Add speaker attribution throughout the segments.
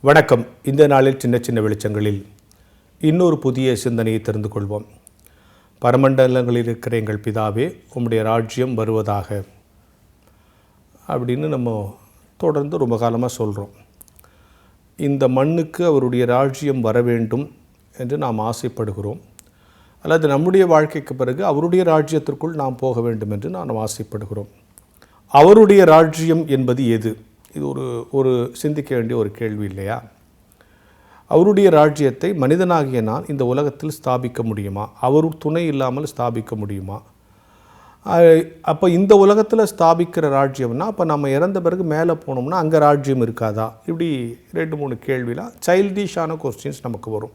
Speaker 1: வணக்கம். இந்த நாளில் சின்ன சின்ன வெளிச்சங்களில் இன்னொரு புதிய சிந்தனையை தெரிந்து கொள்வோம். பரமண்டலங்களில் இருக்கிற எங்கள் பிதாவே, உம்முடைய ராஜ்யம் வருவதாக அப்படின்னு நம்ம தொடர்ந்து ரொம்ப காலமாக சொல்கிறோம். இந்த மண்ணுக்கு அவருடைய ராஜ்யம் வர வேண்டும் என்று நாம் ஆசைப்படுகிறோம். அல்லது நம்முடைய வாழ்க்கைக்கு பிறகு அவருடைய ராஜ்யத்திற்குள் நாம் போக வேண்டும் என்று நாம் ஆசைப்படுகிறோம். அவருடைய ராஜ்யம் என்பது எது? இது ஒரு சிந்திக்க வேண்டிய ஒரு கேள்வி இல்லையா? அவருடைய ராஜ்யத்தை மனிதனாகிய நான் இந்த உலகத்தில் ஸ்தாபிக்க முடியுமா? அவர் துணை இல்லாமல் ஸ்தாபிக்க முடியுமா? அப்போ இந்த உலகத்தில் ஸ்தாபிக்கிற ராஜ்யம்னா அப்போ நம்ம இறந்த பிறகு மேலே போனோம்னா அங்கே ராஜ்யம் இருக்காதா? இப்படி 2-3 கேள்விலாம் சைல்டிஷான கொஸ்டின்ஸ் நமக்கு வரும்.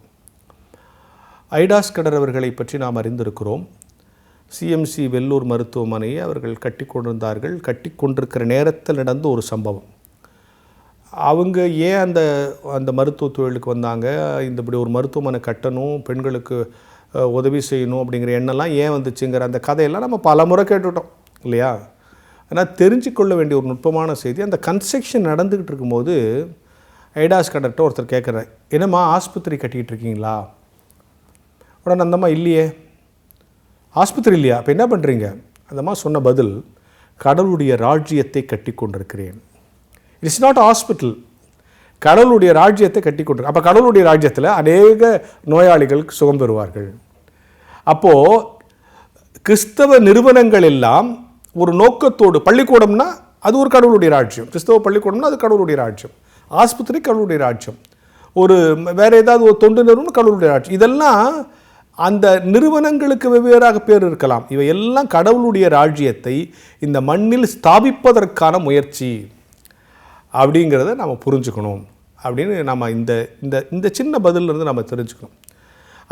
Speaker 1: ஐடாஸ் கடர் அவர்களை பற்றி நாம் அறிந்திருக்கிறோம். சிஎம்சி வெள்ளூர் மருத்துவமனையை அவர்கள் கட்டி கொண்டிருந்தார்கள். கட்டி கொண்டிருக்கிற நேரத்தில் நடந்த ஒரு சம்பவம். அவங்க ஏன் அந்த மருத்துவ தொழிலுக்கு வந்தாங்க, இப்படி ஒரு மருத்துவமனை கட்டணும், பெண்களுக்கு உதவி செய்யணும் அப்படிங்கிற எண்ணெல்லாம் ஏன் வந்துச்சுங்கிற அந்த கதையெல்லாம் நம்ம பல முறை கேட்டுவிட்டோம் இல்லையா? ஆனால் தெரிஞ்சுக்கொள்ள வேண்டிய ஒரு நுட்பமான செய்தி, அந்த கன்ஸ்ட்ரக்ஷன் நடந்துக்கிட்டு இருக்கும்போது ஐடாஸ் கடர்கிட்ட ஒருத்தர் கேட்குறாரு, என்னம்மா ஆஸ்பத்திரி கட்டிக்கிட்டு இருக்கீங்களா? உடனே அந்தம்மா இல்லையே, ஆஸ்பத்திரி இல்லையா, அப்போ என்ன பண்ணுறீங்க? அந்தம்மா சொன்ன பதில், கடவுளுடைய ராஜ்யத்தை கட்டி கொண்டிருக்கிறேன். இட்ஸ் நாட் ஹாஸ்பிட்டல், கடவுளுடைய ராஜ்யத்தை கட்டி கொண்டு. அப்போ கடவுளுடைய ராஜ்யத்தில் அநேக நோயாளிகளுக்கு சுகம் பெறுவார்கள். அப்போது கிறிஸ்தவ நிறுவனங்கள் எல்லாம் ஒரு நோக்கத்தோடு, பள்ளிக்கூடம்னா அது ஒரு கடவுளுடைய ராஜ்யம், கிறிஸ்தவ பள்ளிக்கூடம்னா அது கடவுளுடைய ராஜ்யம், ஆஸ்பத்திரி கடவுளுடைய ராஜ்யம், ஒரு வேறு ஏதாவது ஒரு தொண்டு நிறுவனம் கடவுளுடைய ராஜ்யம். இதெல்லாம் அந்த நிறுவனங்களுக்கு வெவ்வேறாக பேர் இருக்கலாம். இவை எல்லாம் கடவுளுடைய ராஜ்யத்தை இந்த மண்ணில் ஸ்தாபிப்பதற்கான முயற்சி அப்படிங்கிறத நம்ம புரிஞ்சுக்கணும் அப்படின்னு நம்ம இந்த சின்ன பதிலிருந்து நம்ம தெரிஞ்சுக்கணும்.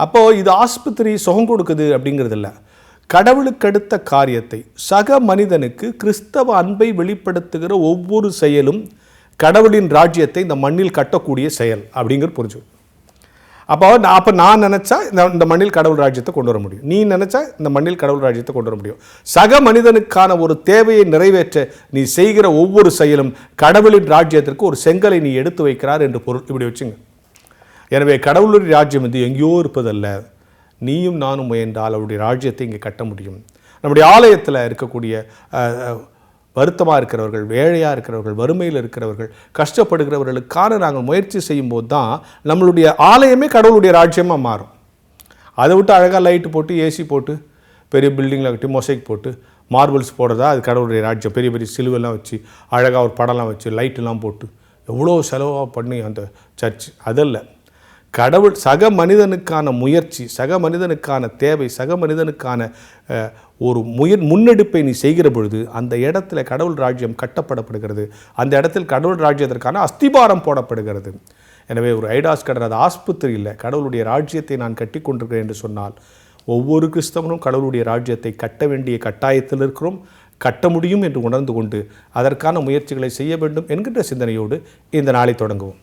Speaker 1: அப்போது இது ஆஸ்பத்திரி சுகம் கொடுக்குது அப்படிங்கிறது இல்லை. கடவுளுக்கு அடுத்த காரியத்தை, சக மனிதனுக்கு கிறிஸ்தவ அன்பை வெளிப்படுத்துகிற ஒவ்வொரு செயலும் கடவுளின் ராஜ்யத்தை இந்த மண்ணில் கட்டக்கூடிய செயல் அப்படிங்கிறது புரிஞ்சுக்கணும். அப்போ நான் நினச்சா இந்த மண்ணில் கடவுள் ராஜ்யத்தை கொண்டு வர முடியும், நீ நினச்சா இந்த மண்ணில் கடவுள் ராஜ்யத்தை கொண்டு வர முடியும். சக மனிதனுக்கான ஒரு தேவையை நிறைவேற்ற நீ செய்கிற ஒவ்வொரு செயலும் கடவுளின் ராஜ்யத்திற்கு ஒரு செங்கலை நீ எடுத்து வைக்கிறார் என்று பொருள். இப்படி வச்சுங்க. எனவே கடவுளுடைய ராஜ்யம் வந்து எங்கேயோ இருப்பதல்ல, நீயும் நானும் முயன்றால் அவருடைய ராஜ்யத்தை இங்கே கட்ட முடியும். நம்முடைய ஆலயத்தில் இருக்கக்கூடிய வருத்தமாக இருக்கிறவர்கள், ஏழையாக இருக்கிறவர்கள், வறுமையில் இருக்கிறவர்கள், கஷ்டப்படுகிறவர்களுக்கான நாங்கள் முயற்சி செய்யும்போது தான் நம்மளுடைய ஆலயமே கடவுளுடைய ராஜ்யமாக மாறும். அதை விட்டு அழகாக லைட்டு போட்டு, ஏசி போட்டு, பெரிய பில்டிங்கில் கட்டி மொசைக் போட்டு மார்பிள்ஸ் போடுறதா அது கடவுளுடைய ராஜ்யம்? பெரிய பெரிய சிலுவெல்லாம் வச்சு அழகாக ஒரு படம்லாம் வச்சு லைட்டெல்லாம் போட்டு எவ்வளோ செலவாக பண்ணி அந்த சர்ச் அதல்ல. கடவுள் சக மனிதனுக்கான முயற்சி, சக மனிதனுக்கான தேவை, சக மனிதனுக்கான ஒரு முன்னெடுப்பை நீ செய்கிற பொழுது அந்த இடத்துல கடவுள் ராஜ்யம் கட்டப்படப்படுகிறது. அந்த இடத்தில் கடவுள் ராஜ்யத்திற்கான அஸ்திபாரம் போடப்படுகிறது. எனவே ஒரு ஐடாஸ் கடர் அது ஆஸ்பத்திரி இல்லை, கடவுளுடைய ராஜ்யத்தை நான் கட்டி கொண்டிருக்கிறேன் என்று சொன்னால் ஒவ்வொரு கிறிஸ்தவனும் கடவுளுடைய ராஜ்யத்தை கட்ட வேண்டிய கட்டாயத்தில் இருக்கிறோம். கட்ட முடியும் என்று உணர்ந்து கொண்டு அதற்கான முயற்சிகளை செய்ய வேண்டும் என்கின்ற சிந்தனையோடு இந்த நாளை தொடங்குவோம்.